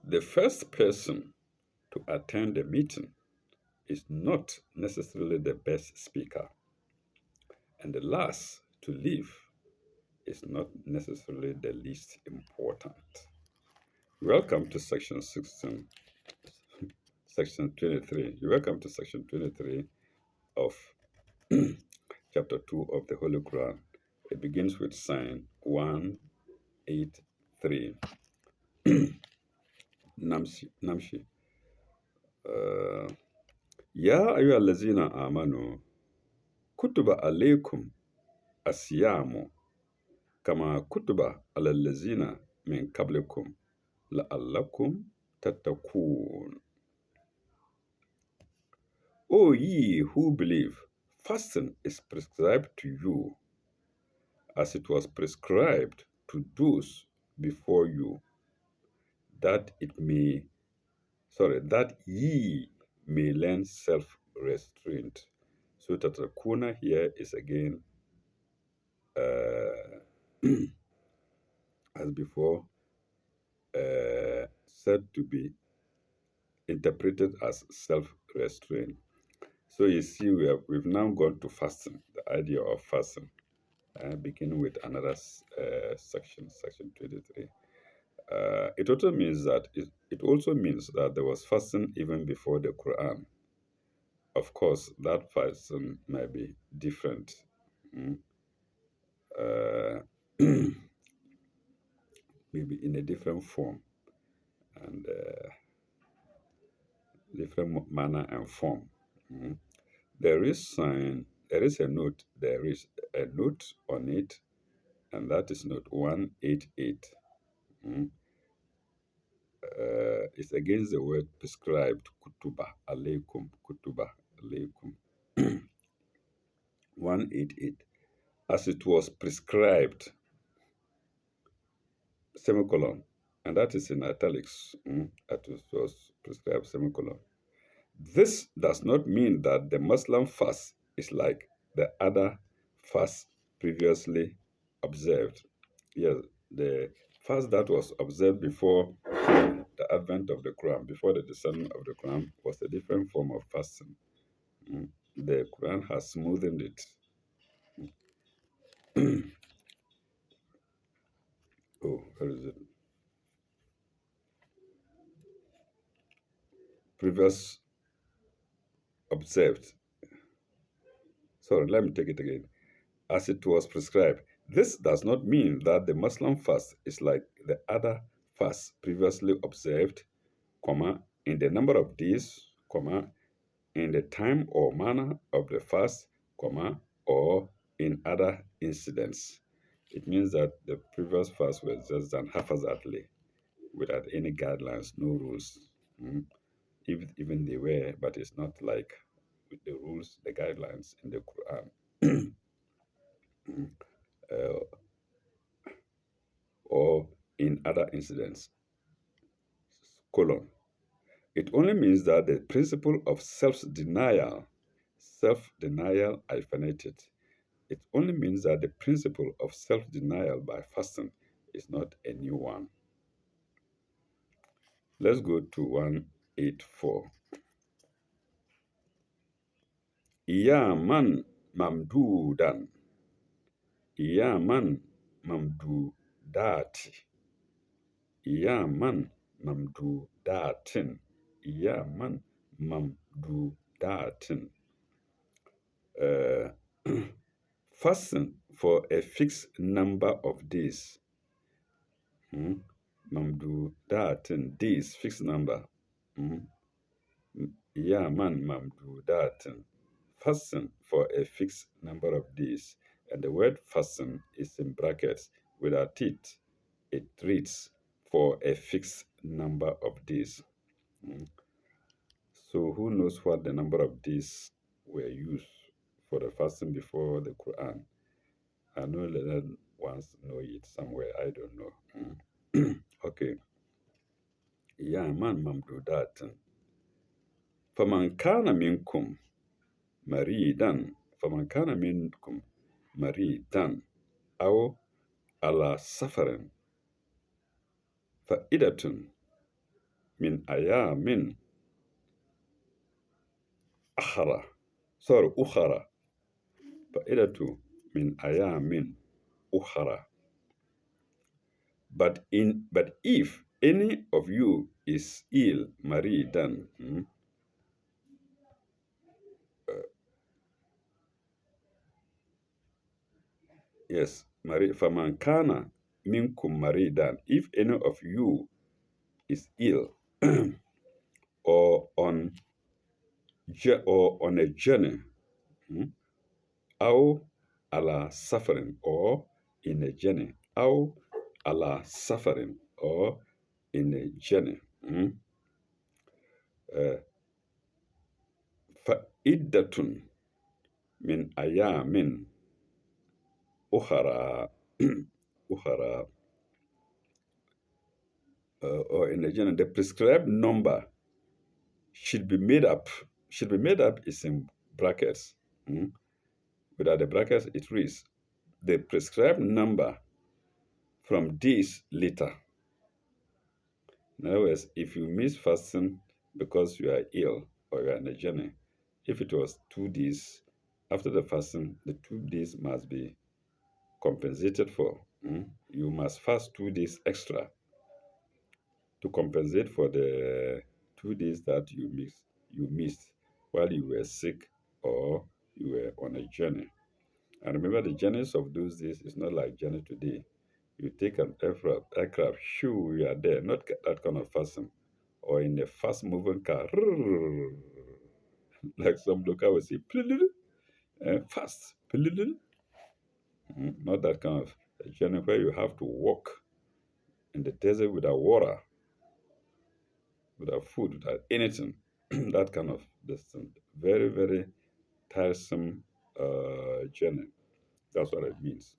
The first person to attend the meeting is not necessarily the best speaker, and the last to leave is not necessarily the least important. Welcome to section 16, section 23. You're welcome to section 23 of chapter 2 of the Holy Quran. It begins with sign 183. Namshi. Ya ayyuha allazina amanu kutuba alaykum asiyamu kama kutuba ala allazina min qablikum la'allakum tattaqun. O ye who believe, fasting is prescribed to you as it was prescribed to those before you, that ye may learn self-restraint. So tatakuna here is again, as before, said to be interpreted as self-restraint. So you see, we've now gone to fasting, the idea of fasting, beginning with another section 23. It also means that there was fasting even before the Quran. Of course, that fasting might be different. Maybe in a different form and different manner and form. There is a note on it, and that is note 188. It's against the word prescribed, kutuba alaykum, 188. As it was prescribed, semicolon, and that is in italics, as it was prescribed, semicolon. This does not mean that the Muslim fast is like the other fast previously observed. Yes, the fast that was observed before the advent of the Quran, before the descent of the Quran, was a different form of fasting. The Quran has smoothened it. Oh, where is it? Previous observed. Sorry, let me take it again. As it was prescribed. This does not mean that the Muslim fast is like the other fasts previously observed, in the number of days, in the time or manner of the fast, or in other incidents. It means that the previous fast was just done haphazardly, without any guidelines, no rules. Even they were, but it's not like with the rules, the guidelines in the Quran. Or in other incidents. It only means that the principle of self-denial hyphenated, it only means that the principle of self-denial by fasting is not a new one. Let's go to 184. Iyaman mamdudan. Iyaman mamdudati. Iyaman mamdudatin. Iyaman mamdudatin. Fasting for a fixed number of days. Mamdudatin, days, fixed number. Iyaman mamdudatin. Fasting for a fixed number of days. And the word fasting is in brackets without it. It reads for a fixed number of days. So who knows what the number of days were used for the fasting before the Quran? I know learned ones know it somewhere. I don't know. Okay. Yeah, man, mamdudat. Faman kana minkum maridan. Faman kana minkum maridan. Aw ala safarin. Fa'idatun min ayamin akhara. Sorry, ukhara. Fa'idatu min ayamin ukhara. But if any of you is ill, maridan, yes, faman kana minkum maridan. If any of you is ill or on a journey, mm, أو على suffering, or in a journey, أو على suffering, or in a journey. Uh, فعدة من أيام أخرى أخرى or in a journey. The prescribed number should be made up. Should be made up is in brackets. Without the brackets, it reads the prescribed number from this later. In other words, if you miss fasting because you are ill or you are on a journey, if it was 2 days after the fasting, the 2 days must be compensated for. You must fast 2 days extra to compensate for the 2 days that you missed while you were sick or you were on a journey. And remember, the journeys of those days is not like journey today. You take an aircraft, shoo, you are there. Not that kind of fasting. Or in a fast moving car, like some local will say, fast, not that kind of a journey where you have to walk in the desert without water, without food, without anything. That kind of distance. Very, very tiresome journey. That's what it means.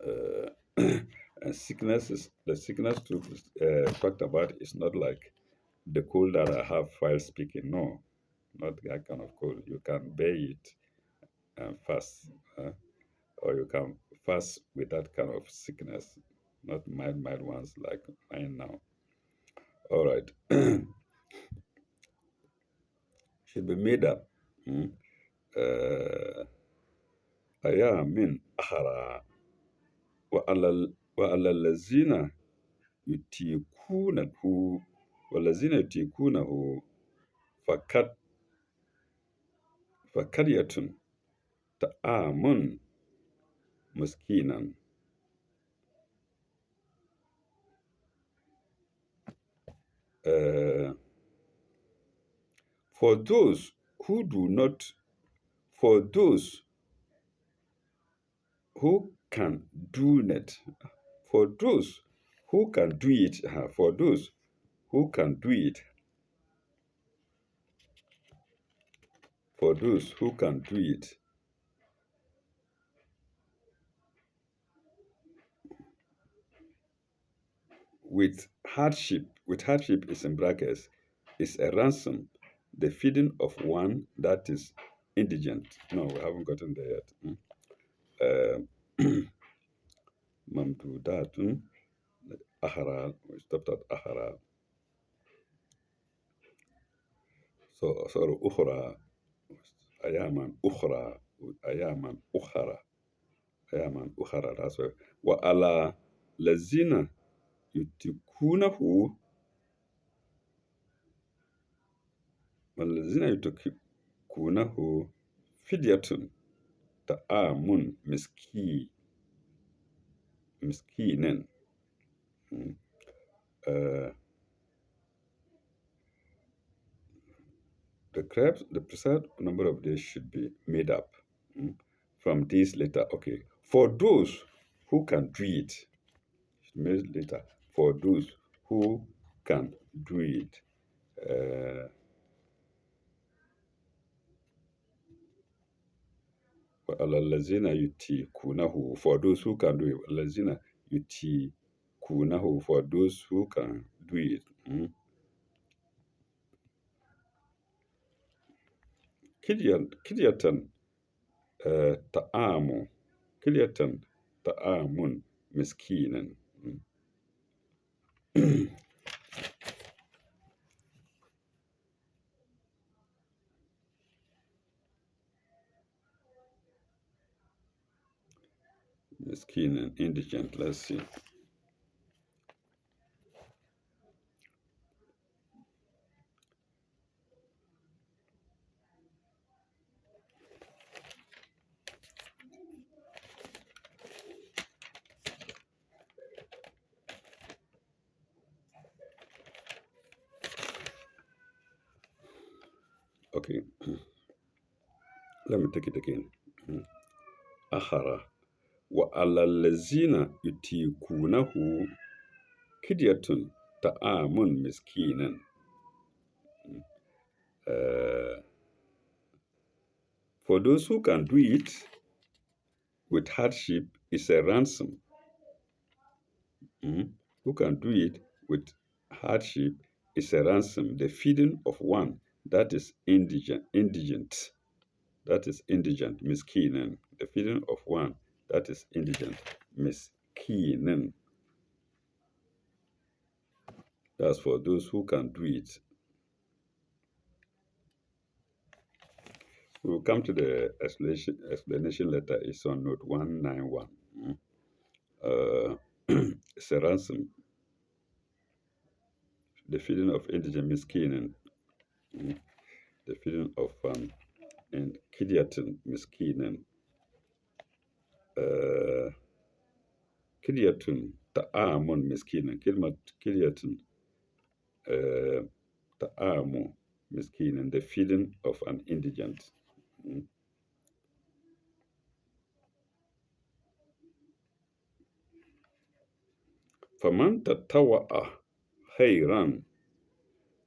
Uh, and sickness is the sickness to talked about is not like the cold that I have while speaking. No, not that kind of cold. You can bear it and fast, or you can fast with that kind of sickness, not mild ones like mine now. All right, should be made up. Mm. أيام أخرى وعلى الذين يتيقونه والذين يتيقونه فقد فقرية طعام مسكينا. Uh, for those who do not, for those who can do it, for those who can do it, for those who can do it, for those who can do it with hardship is in brackets, is a ransom, the feeding of one that is indigent. No, we haven't gotten there yet. Mamdudat, ahara, we stopped at ahara. So, sorry, ukhra, ayaman ukhra, ayaman ukhara, ayaman ukhara, that's why. Wa ala lazina yutikunahu, wa lazina yutikunahu fidyatun ta'amun miskinen. Uh, the precise number of days should be made up from this later. Okay, for those who can do it, made later. For those who can do it, alallazina yutikunahu. For those who can do it, alallazina yutikunahu. For those who can do it. Kiryatan ta'amu. Kiryatan ta'amun miskinen. Miskeen, indigent. Let's see. Okay, let me take it again. Ahara wa alallazina yutikunahu kidyatun ta'amun miskinan. Uh, for those who can do it with hardship, is a ransom. Mm. Who can do it with hardship is a ransom. The feeding of one that is indigent. That is indigent, miskinen. The feeding of one that is indigent, miskinen. That's for those who can do it. We'll come to the explanation letter. It's on note 191. Uh, it's a ransom. The feeding of indigent miskinen. The feeding of and kidiatin miskinen. Kidiatun ta'amun miskinen. Kidiatun ta'amu miskinen. The feeding of an indigent. فمن تطوع خيرا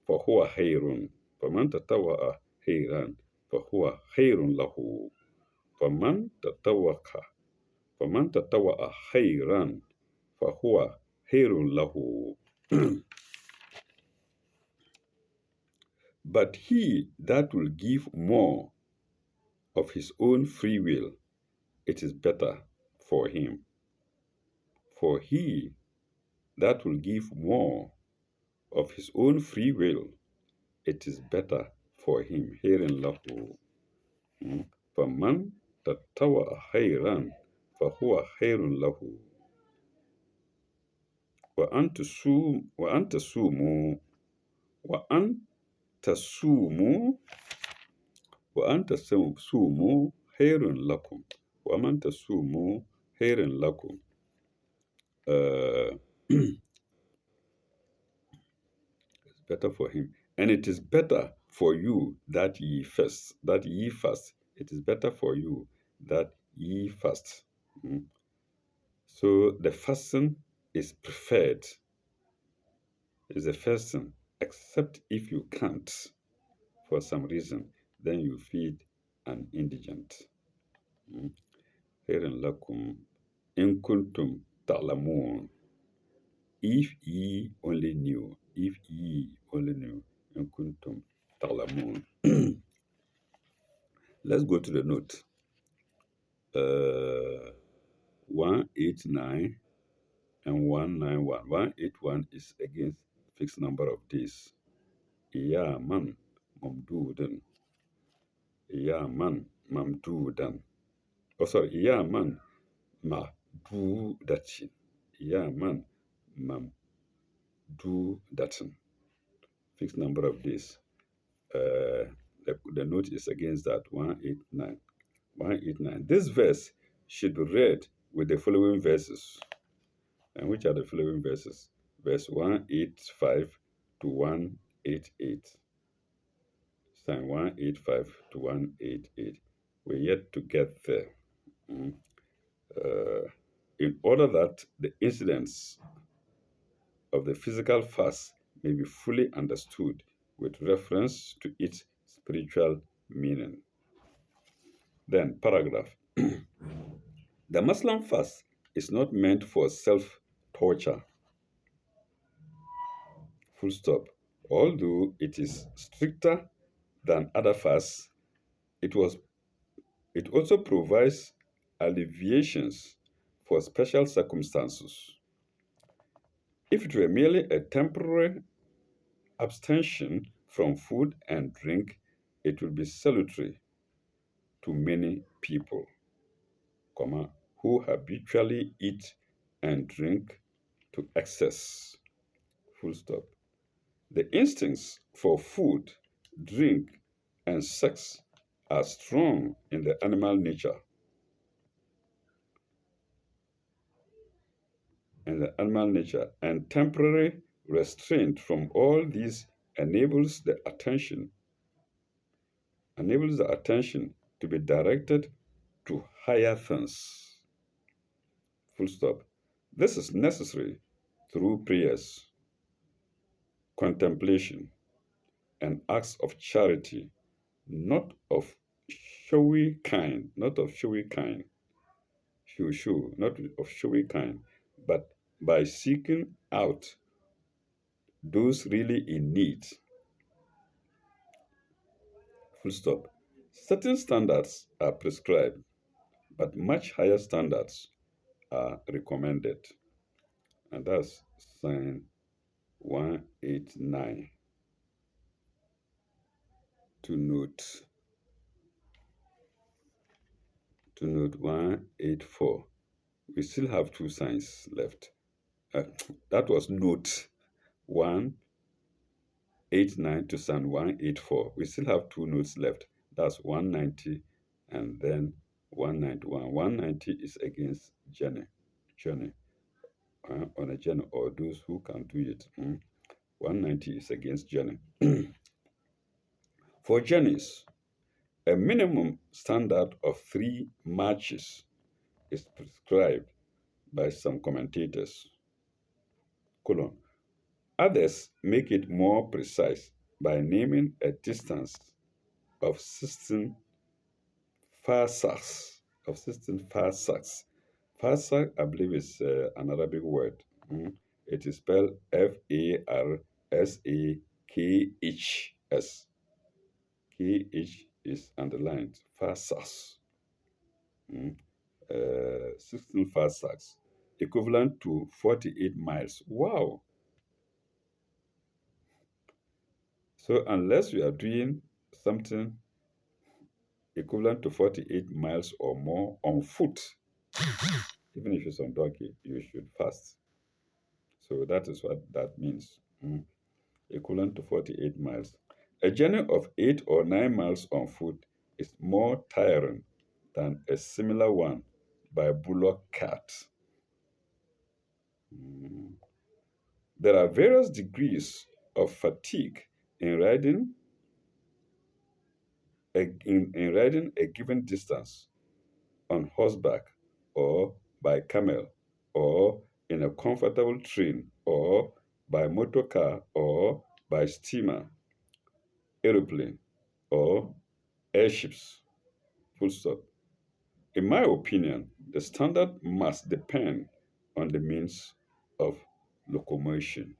فهو خير فمن تطوع خيرا فهو خير له فمن تطوع فمن تطوع خيرا فهو خير له. But he that will give more of his own free will, it is better for him. For he that will give more of his own free will, it is better for him. Hearing lahu. فمن تطوع خيرا فهو خير له وأن تصوموا وأن تصوموا وأن تصوموا خير لكم ومن تصوموا خير لكم. It's better for him, and it is better for you that ye fast. That ye fast. It is better for you that ye fast. So the fasting is preferred. Is the fasting, except if you can't for some reason, then you feed an indigent. خير لكم إن كنتم تعلمون. If ye only knew, if ye only knew, إن كنتم تعلمون. Let's go to the note. 189 and 191. 181 is against fixed number of days. Iyaman mamdudan. Iyaman mamdudan. Oh, sorry. Iyaman mamdudatin. Iyaman mamdudatin. Fixed number of days. The note is against that. 189. 189. This verse should be read with the following verses. And which are the following verses? Verse 185 to 188. Psalm 185 to 188. We're yet to get there. In order that the incidents of the physical fast may be fully understood with reference to its spiritual meaning. Then, paragraph. The Muslim fast is not meant for self-torture. Full stop. Although it is stricter than other fasts, it also provides alleviations for special circumstances. If it were merely a temporary abstention from food and drink, it would be salutary to many people, who habitually eat and drink to excess. Full stop. The instincts for food, drink, and sex are strong in the animal nature, and temporary restraint from all these enables the attention enables the attention to be directed to higher things. Full stop. This is necessary through prayers, contemplation, and acts of charity, not of not of showy kind, but by seeking out those really in need. Full stop. Certain standards are prescribed, but much higher standards are recommended. And that's sign 189 to note 184. We still have two signs left. Uh, that was note 189 to sign 184. We still have two notes left. That's 190 and then 191. 190 is against journey on a journey, or those who can do it. 190 is against journey. For journeys, a minimum standard of 3 marches is prescribed by some commentators. Colon. Others make it more precise by naming a distance of 16 farsakhs. Farsak, I believe, is an Arabic word. It is spelled Farsakhs. KH is underlined. Farsakhs. 16 farsakhs, equivalent to 48 miles. Wow. So unless you are doing something equivalent to 48 miles or more on foot, even if it's on donkey, you should fast. So that is what that means. Equivalent to 48 miles. A journey of 8 or 9 miles on foot is more tiring than a similar one by bullock cart. Mm. There are various degrees of fatigue in riding a given distance on horseback or by camel or in a comfortable train or by motor car or by steamer, aeroplane, or airships. Full stop. In my opinion, the standard must depend on the means of locomotion,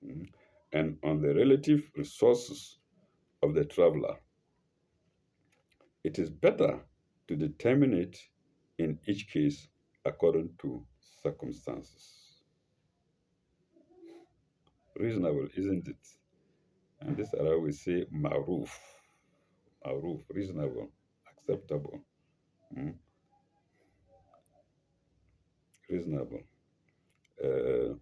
mm, and on the relative resources of the traveler. It is better to determine it in each case according to circumstances. Reasonable, isn't it? And this era we say maruf, reasonable, acceptable, mm, reasonable. Uh,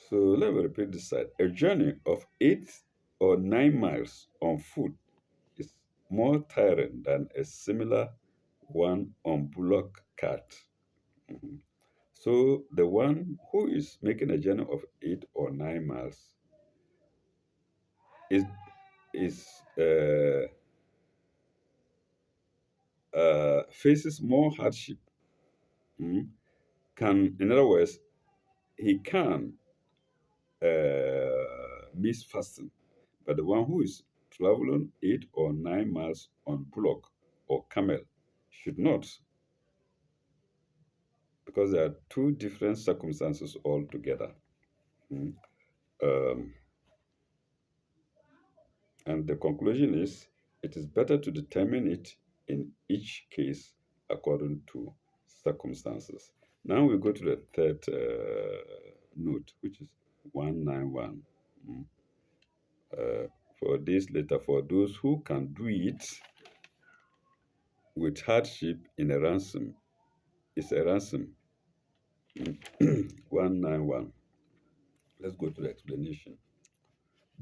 so let me repeat this side. A journey of 8 or 9 miles on foot is more tiring than a similar one on bullock cart. Mhm. So the one who is making a journey of 8 or 9 miles is is faces more hardship. mm, Can, in other words, he can miss fasting, but the one who is traveling 8 or 9 miles on bullock or camel should not, because there are two different circumstances altogether. Mm. Um, And the conclusion is it is better to determine it in each case according to circumstances. Now we go to the third note, which is 191. for this later, for those who can do it with hardship in a ransom. It's a ransom. 191. Let's go to the explanation.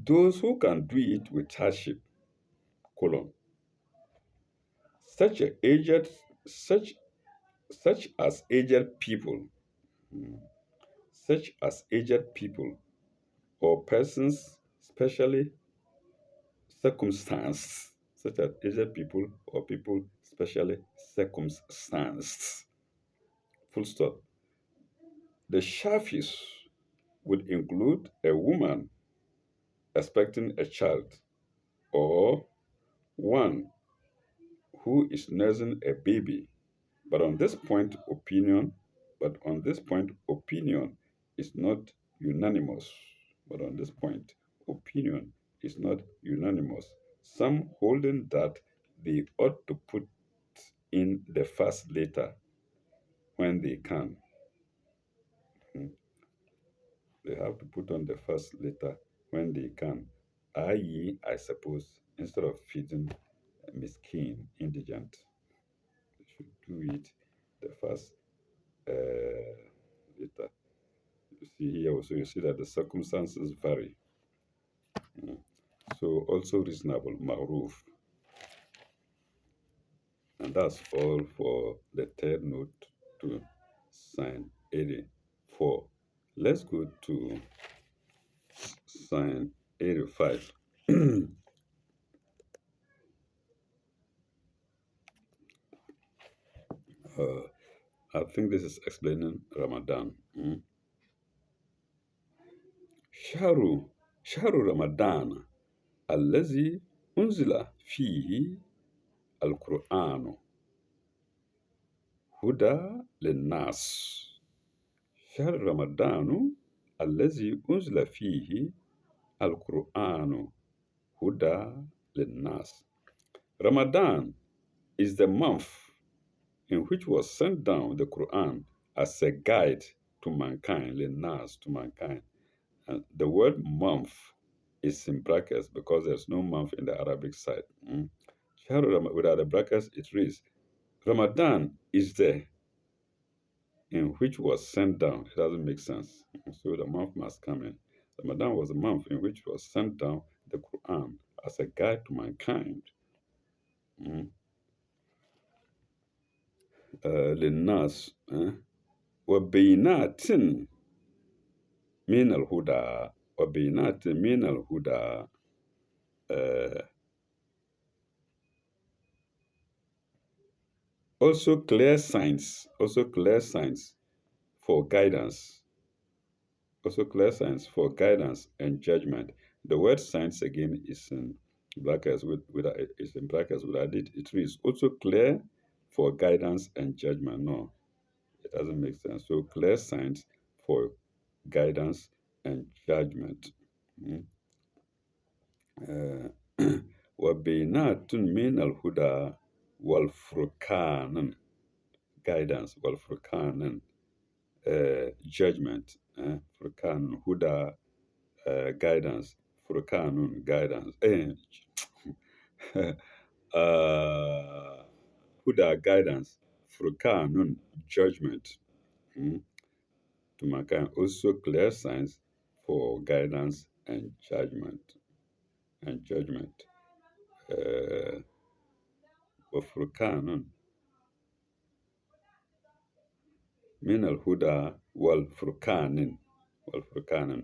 Those who can do it with hardship, colon, such a aged, such such as aged people, mm, such as aged people or persons specially circumstanced, such as aged people or people specially circumstanced. Full stop. The Shafis would include a woman expecting a child or one who is nursing a baby. But on this point, opinion is not unanimous. But on this point, opinion is not unanimous. Some holding that they ought to put in the first letter when they can. Mm, They have to put on the first letter when they can, i.e., I suppose, instead of feeding miskin, indigent, they should do it the first letter. You see here also, you see that the circumstances vary. Mm. So also reasonable, maruf. And that's all for the third note to sign 84. Let's go to sign 85. uh, I think this is explaining Ramadan. شهر شهر رمضان الذي أنزل فيه القرآن هدى للناس. شهر رمضان الذي أنزل فيه القرآن هدى للناس. Ramadan is the month in which was sent down the Quran as a guide to mankind, linnas, to mankind. And the word month is in brackets because there's no month in the Arabic side. Without the brackets, it reads, Ramadan is the in which was sent down. It doesn't make sense. So the month must come in. Ramadan was a month in which was sent down the Quran as a guide to mankind. للناس وبينات من الهدى وبينات من الهدى uh, also clear signs for guidance, also clear signs for guidance and judgment. The word signs again is in brackets is in brackets without it. It reads also clear for guidance and judgment. No, it doesn't make sense. So clear signs for guidance and judgment. Mm. وبينات من الهدى والفرقان guidance والفرقان judgment فرقان هدى guidance فرقان guidance هدى guidance فرقان judgment to mankind, also clear signs for guidance and judgment وفرقان من الهدى والفرقان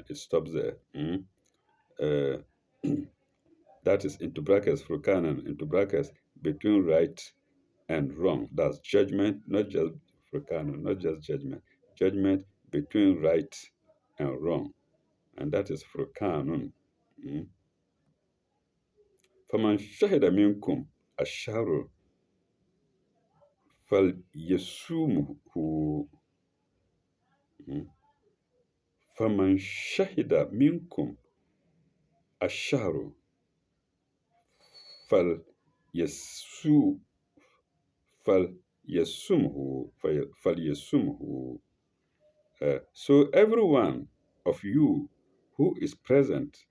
it stops there. Uh, that is into brackets furqanan into brackets between right and wrong. That's judgment, not just furqanan, not just judgment between right and wrong, and that is furqanun. فمن شهد منكم الشهر فليصومه. فمن شهد منكم الشهر فليسو فليسمه. So every one of you who is present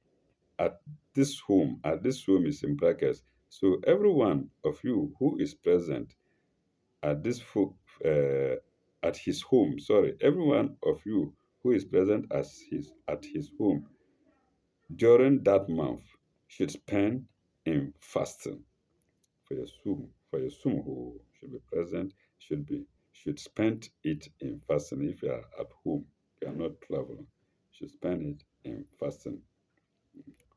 at this home is in brackets. So every one of you who is present at this at his home, sorry, every one of you who is present at his home during that month should spend in fasting. For your sum who should be present should spend it in fasting. If you are at home, you are not traveling, should spend it in fasting.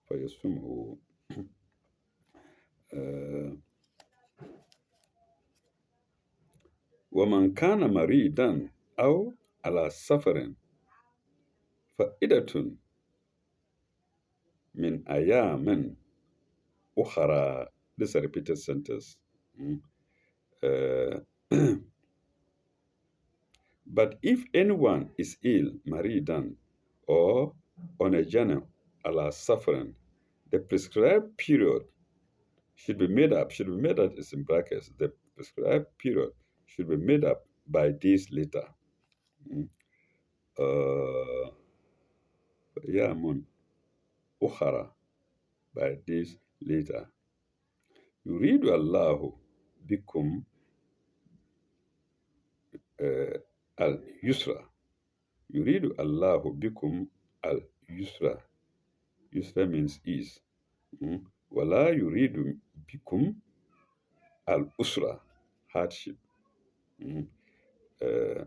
For your sum who ومن كان مريضا أو على سفر فعدة من أيام أخرى. This is a repeated sentence. Mm. Uh, but if anyone is ill, maridan, or on a journey, ala suffering, the prescribed period should be made up is in brackets. The prescribed period should be made up by days later. Mm. Yamun ukhara, by days later. Yuridu Allahu bikum al yusra. Yuridu Allahu bikum al yusra. Yusra means ease. Mm. Wala yuridu bikum al usra, hardship. Mm. Uh,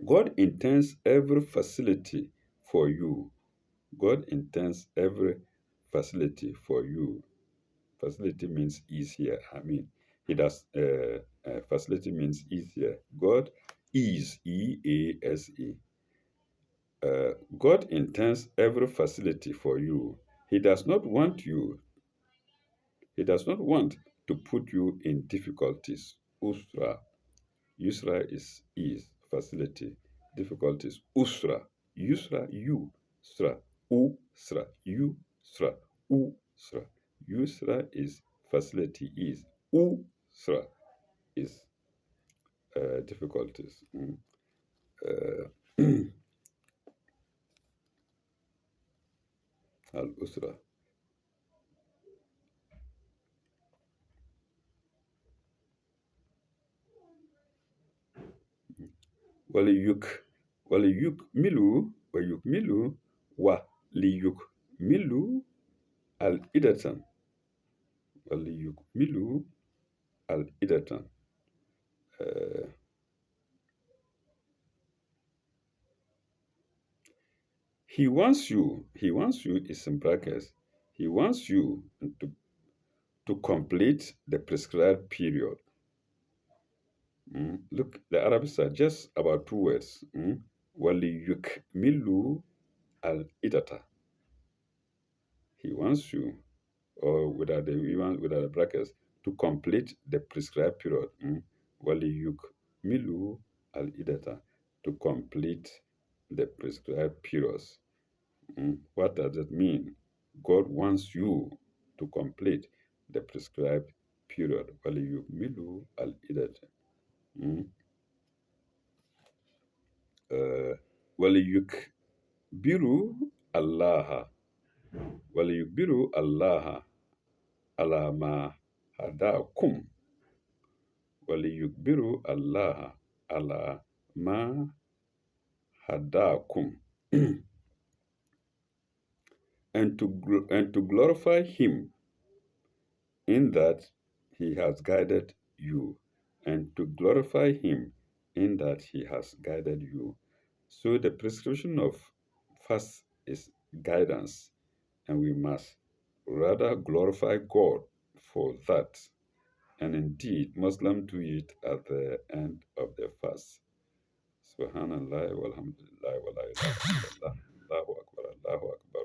God intends every facility for you. God intends every facility for you. Facility means ease here. I mean, he does. Facility means ease here. God is EASE. God intends every facility for you. He does not want you. He does not want to put you in difficulties. Usra. Yusra is ease, facility. Difficulties. Usra. Yusra, you. Sra. Usra. Usra. Usra. Yusra is facility, ease. Usra is difficulties. Mm. Al usra. وليك وليكملوا وليكملوا العدة وليكملوا العدة. Uh, he wants you is in brackets. He wants you to complete the prescribed period. Mm. Look, the Arabics are just about two words. Mm. وليكملوا العدة. He wants you, or without the brackets, to complete the prescribed period. Mm. وَلِيُكْمِلُوا الْإِدَةَ, to complete the prescribed periods. Mm. What does it mean? God wants you to complete the prescribed period. وَلِيُكْمِلُوا الْإِدَةَ. Mm. وَلِيُكْبِرُوا اللَّهَ وَلِيُكْبِرُوا اللَّهَ على ما هداكم وليكبروا الله على ما هداكم and to glorify him in that he has guided you, and to glorify him in that he has guided you. So the prescription of fast is guidance, and we must rather glorify God for that. And indeed, Muslims do it at the end of the fast. Subhanallah walhamdulillah wa la ilaha illallah. Allahu Akbar, Allahu Akbar.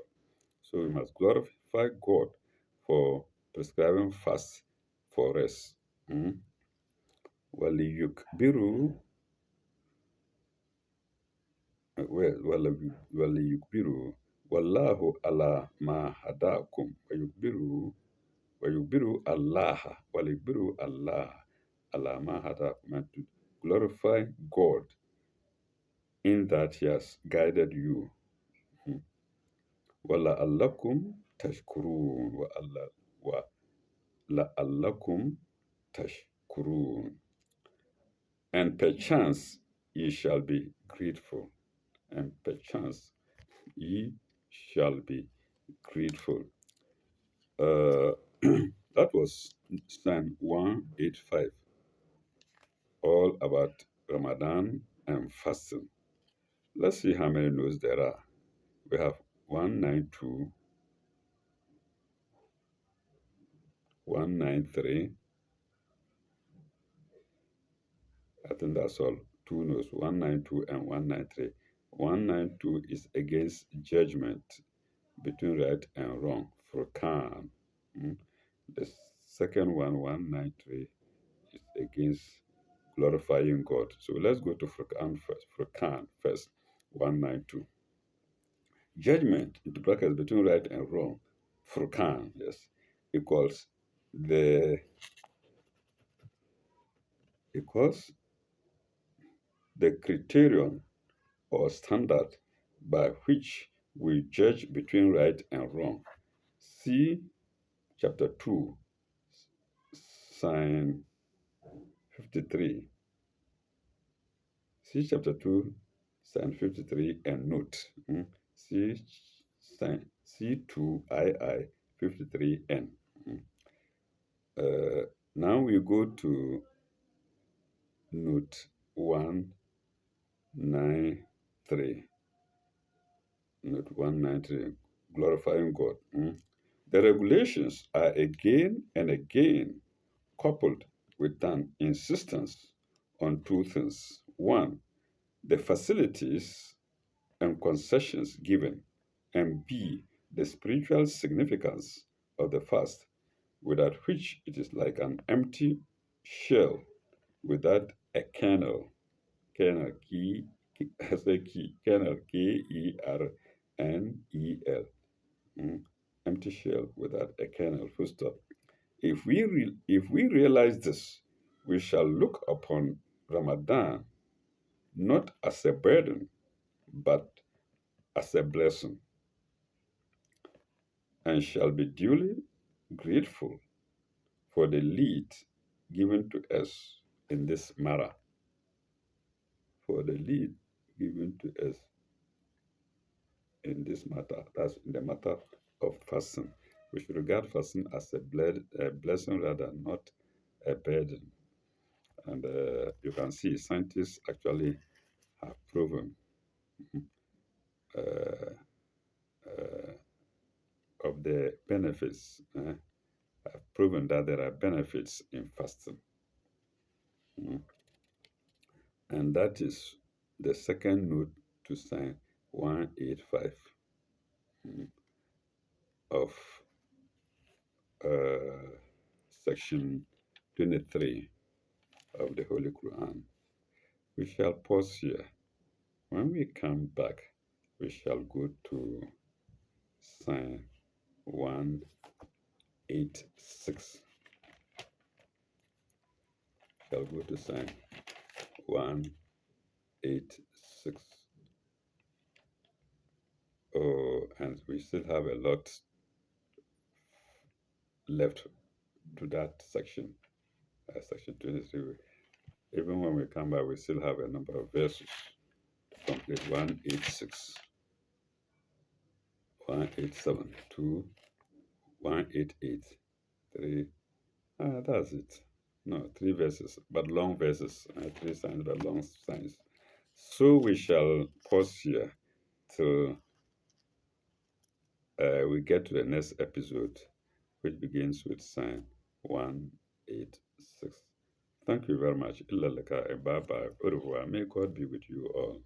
So we must glorify God for prescribing fast for us. Mm? وَلِيُكْبِرُوا وَلِيُكْبِرُوا وَاللَّهُ عَلَى مَا هَدَاكُمْ وَيُكْبِرُوا اللَّهَ وَلِيُكْبِرُوا اللَّهَ عَلَى مَا هَدَاكُمْ, and to glorify God in that he has guided you. وَلَعَلَّكُمْ tashkurun wa la'allakum tashkurun. And perchance ye shall be grateful. And perchance ye shall be grateful. Uh, that was Psalm 185, all about Ramadan and fasting. Let's see how many notes there are. We have 192, 193. I think that's all. Two notes, 192 and 193. 192 is against judgment between right and wrong, Furqan. Mm. The second one, 193, is against glorifying God. So let's go to Furqan first. Furqan first, 192. Judgment, into brackets, between right and wrong, Furqan, yes, equals the equals the criterion or standard by which we judge between right and wrong. See chapter 2, sign 53. See chapter 2, sign 53 and note. See sign C2II 53N. Now we go to note 193. Note 193, glorifying God. The regulations are again and again coupled with an insistence on two things. One, the facilities and concessions given, and B, the spiritual significance of the fast, without which it is like an empty shell without a kernel. Kernel, key, I say key, kernel, Kernel. Empty shell without a kernel, full stop. If we realize this, we shall look upon Ramadan not as a burden, but as a blessing, and shall be duly grateful for the lead given to us in this matter. For the lead given to us in this matter, that's in the matter of fasting. We should regard fasting as a blessing rather, not a burden. And you can see scientists actually have proven uh, uh, of the benefits, have proven that there are benefits in fasting. Mm. And that is the second note to sign 185 of uh, section 23 of the Holy Quran. We shall pause here. When we come back, we shall go to sign 186. Shall go to sign 186. Oh, and we still have a lot left to that section, section 23. Even when we come back, we still have a number of verses to complete 186, 187, 2, 188, 3. That's it. No, three verses, but long verses, three signs, but long signs. So we shall pause here till we get to the next episode, which begins with sign 186. Thank you very much. Bye bye. Au revoir. May God be with you all.